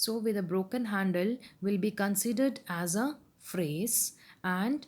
So with a broken handle will be considered as a phrase, and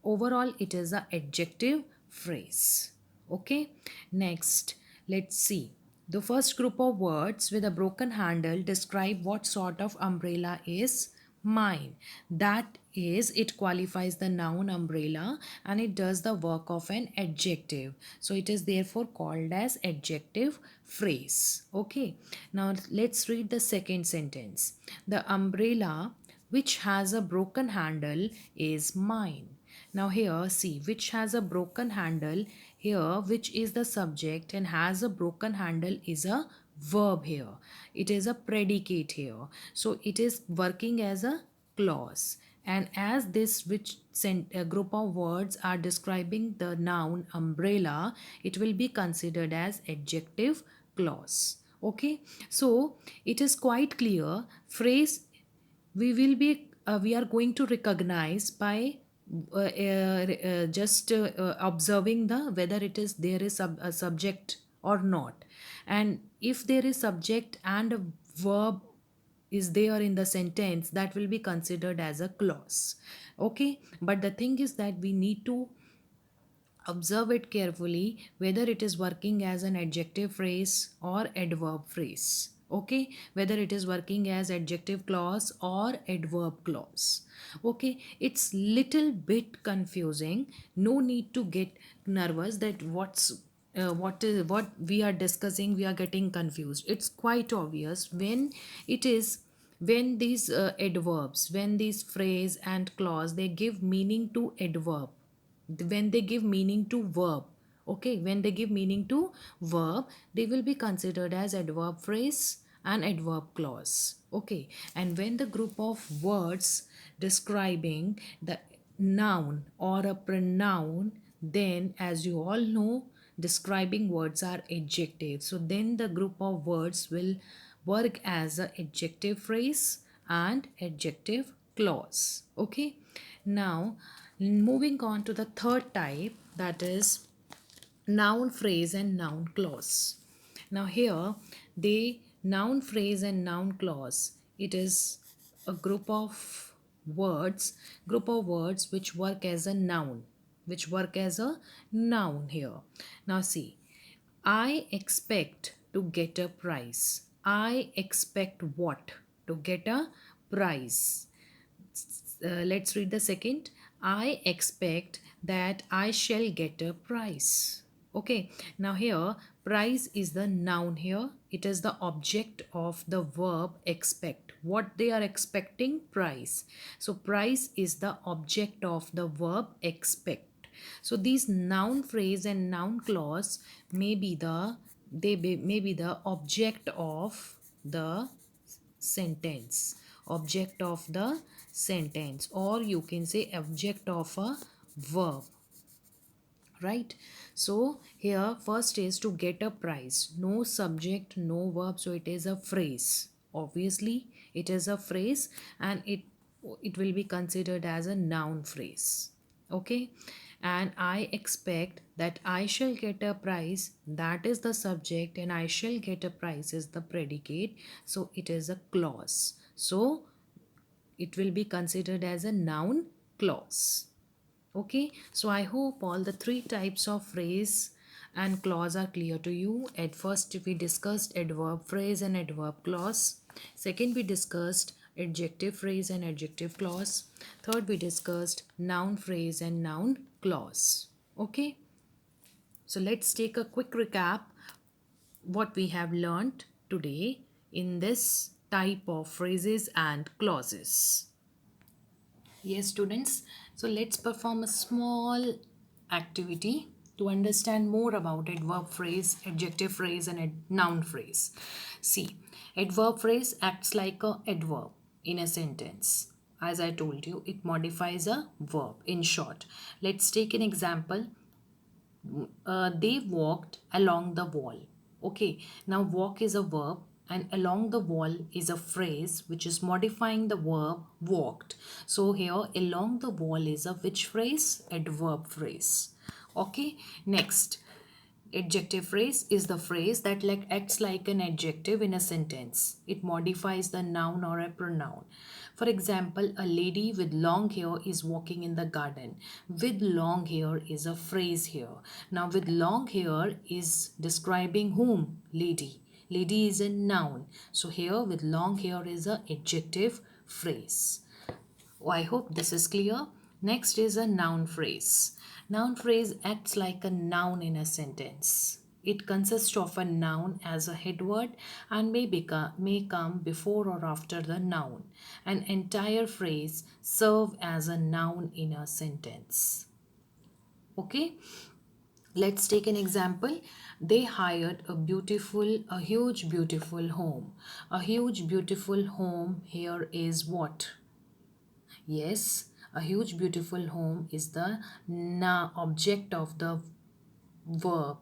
overall it is a adjective phrase. Okay, next let's see. The first group of words with a broken handle describe what sort of umbrella is mine. That is, it qualifies the noun umbrella and it does the work of an adjective. So it is therefore called as adjective phrase. Okay, now let's read the second sentence. The umbrella which has a broken handle is mine. Now here see, which has a broken handle, here which is the subject and has a broken handle is a verb here. It is a predicate here. So it is working as a clause. And as this which a group of words are describing the noun umbrella, it will be considered as adjective clause. Okay, so it is quite clear. Phrase we are going to recognize by just observing the whether it is there is a subject or not, and if there is subject and a verb is there in the sentence, that will be considered as a clause. Okay, but the thing is that we need to observe it carefully whether it is working as an adjective phrase or adverb phrase. Okay, whether it is working as adjective clause or adverb clause. Okay, it's little bit confusing. No need to get nervous that what we are discussing we are getting confused. It's quite obvious when it is, when these adverbs, when these phrase and clause, they give meaning to adverb, when they give meaning to verb. Okay, when they give meaning to verb, they will be considered as adverb phrase and adverb clause. Okay, and when the group of words describing the noun or a pronoun, then as you all know, describing words are adjectives, so then the group of words will work as a adjective phrase and adjective clause. Okay, now moving on to the third type, that is noun phrase and noun clause. Now here, the noun phrase and noun clause, it is a group of words which work as a noun, here. Now see, I expect to get a prize. I expect what? To get a prize. Let's read the second. I expect that I shall get a prize. Okay, now here prize is the noun here. It is the object of the verb expect. What they are expecting? Prize. So prize is the object of the verb expect. So these noun phrase and noun clause may be the object of the sentence, or you can say object of a verb, right? So here first is to get a prize, no subject, no verb, so it is a phrase. Obviously it is a phrase, and it will be considered as a noun phrase. Okay, and I expect that I shall get a prize, that is the subject, and I shall get a prize is the predicate, so it is a clause. So it will be considered as a noun clause. Okay, so I hope all the three types of phrase and clause are clear to you. At first we discussed adverb phrase and adverb clause. Second we discussed adjective phrase and adjective clause. Third we discussed noun phrase and noun clause. Okay, so let's take a quick recap what we have learned today in this type of phrases and clauses. Yes, students. So let's perform a small activity to understand more about adverb phrase, adjective phrase, and noun phrase. See, adverb phrase acts like a adverb in a sentence. As I told you, it modifies a verb. In short, let's take an example. They walked along the wall. Okay, now walk is a verb and along the wall is a phrase which is modifying the verb walked. So here along the wall is a which phrase? Adverb phrase. Okay, next. Adjective phrase is the phrase that acts like an adjective in a sentence. It modifies the noun or a pronoun. For example, a lady with long hair is walking in the garden. With long hair is a phrase here. Now, with long hair is describing whom? Lady. Lady is a noun. So here with long hair is a adjective phrase. Oh, I hope this is clear. Next is a noun phrase. Noun phrase acts like a noun in a sentence. It consists of a noun as a head word and may come before or after the noun. An entire phrase serve as a noun in a sentence. Okay, let's take an example. They hired a huge beautiful home. A huge beautiful home here is what? Yes, a huge beautiful home is the object of the verb.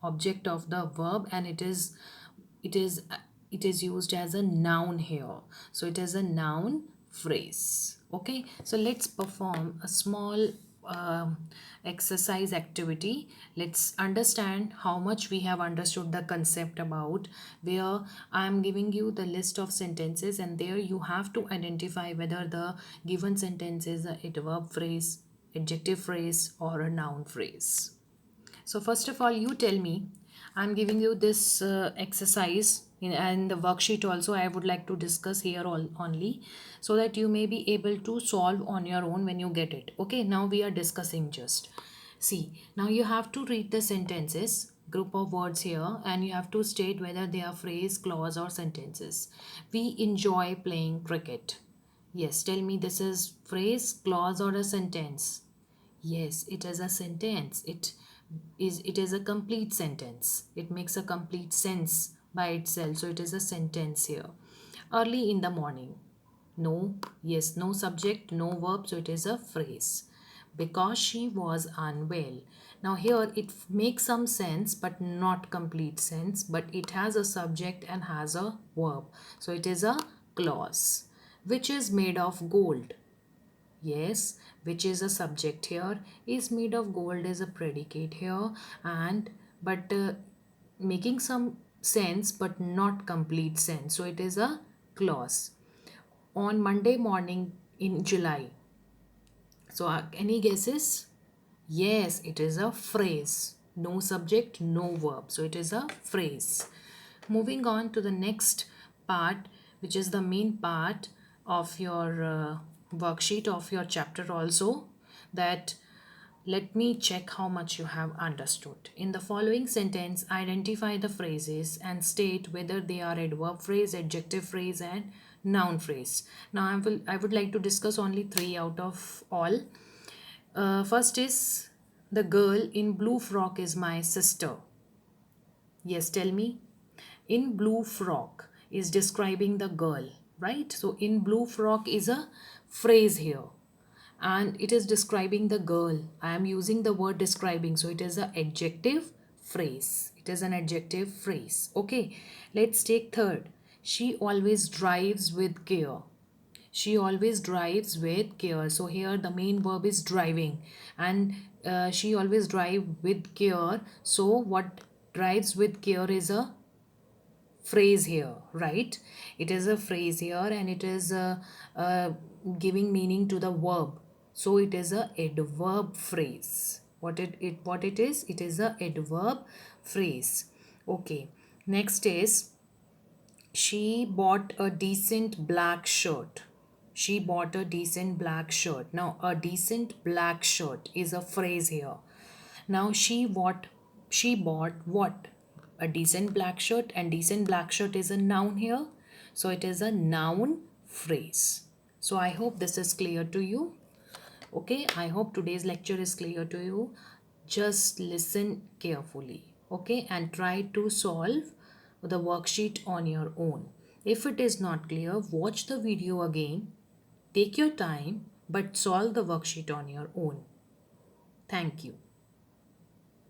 Object of the verb, and it is it is used as a noun here. So it is a noun phrase. Okay, so let's perform a small um, exercise activity. Let's understand how much we have understood the concept about, where I am giving you the list of sentences and there you have to identify whether the given sentence is a adverb phrase, adjective phrase or a noun phrase. So first of all, you tell me, I'm giving you this exercise and the worksheet also I would like to discuss here only, so that you may be able to solve on your own when you get it. Okay, now we are discussing just. See, now you have to read the sentences, group of words here, and you have to state whether they are phrase, clause or sentences. We enjoy playing cricket. Yes, tell me, this is phrase, clause or a sentence? Yes, it is a sentence. It is a complete sentence. It makes a complete sense by itself. So it is a sentence here. Early in the morning. No, yes, no subject, no verb. So it is a phrase. Because she was unwell. Now here it makes some sense but not complete sense. But it has a subject and has a verb. So it is a clause. Which is made of gold. Yes, which is a subject here, is made of gold is a predicate here, and but making some sense but not complete sense. So it is a clause. On Monday morning in July. So any guesses? Yes, it is a phrase. No subject, no verb. So it is a phrase. Moving on to the next part, which is the main part of your worksheet of your chapter also, that let me check how much you have understood. In the following sentence, identify the phrases and state whether they are adverb phrase, adjective phrase and noun phrase. Now I would like to discuss only 3 out of all. First is, the girl in blue frock is my sister. Yes, tell me. In blue frock is describing the girl, right? So in blue frock is a phrase here and it is describing the girl. I am using the word describing, so it is an adjective phrase. It is an adjective phrase. Okay, let's take third. She always drives with care. She always drives with care. So here the main verb is driving, and she always drive with care. So what drives with care is a phrase here, right? It is a phrase here and it is giving meaning to the verb. So it is a adverb phrase. What it is a adverb phrase. Okay, next is, she bought a decent black shirt. She bought a decent black shirt. Now, a decent black shirt is a phrase here. Now, she bought what? A decent black shirt, and decent black shirt is a noun here. So it is a noun phrase. So I hope this is clear to you. Okay, I hope today's lecture is clear to you. Just listen carefully, okay, and try to solve the worksheet on your own. If it is not clear, watch the video again, take your time, but solve the worksheet on your own. Thank you.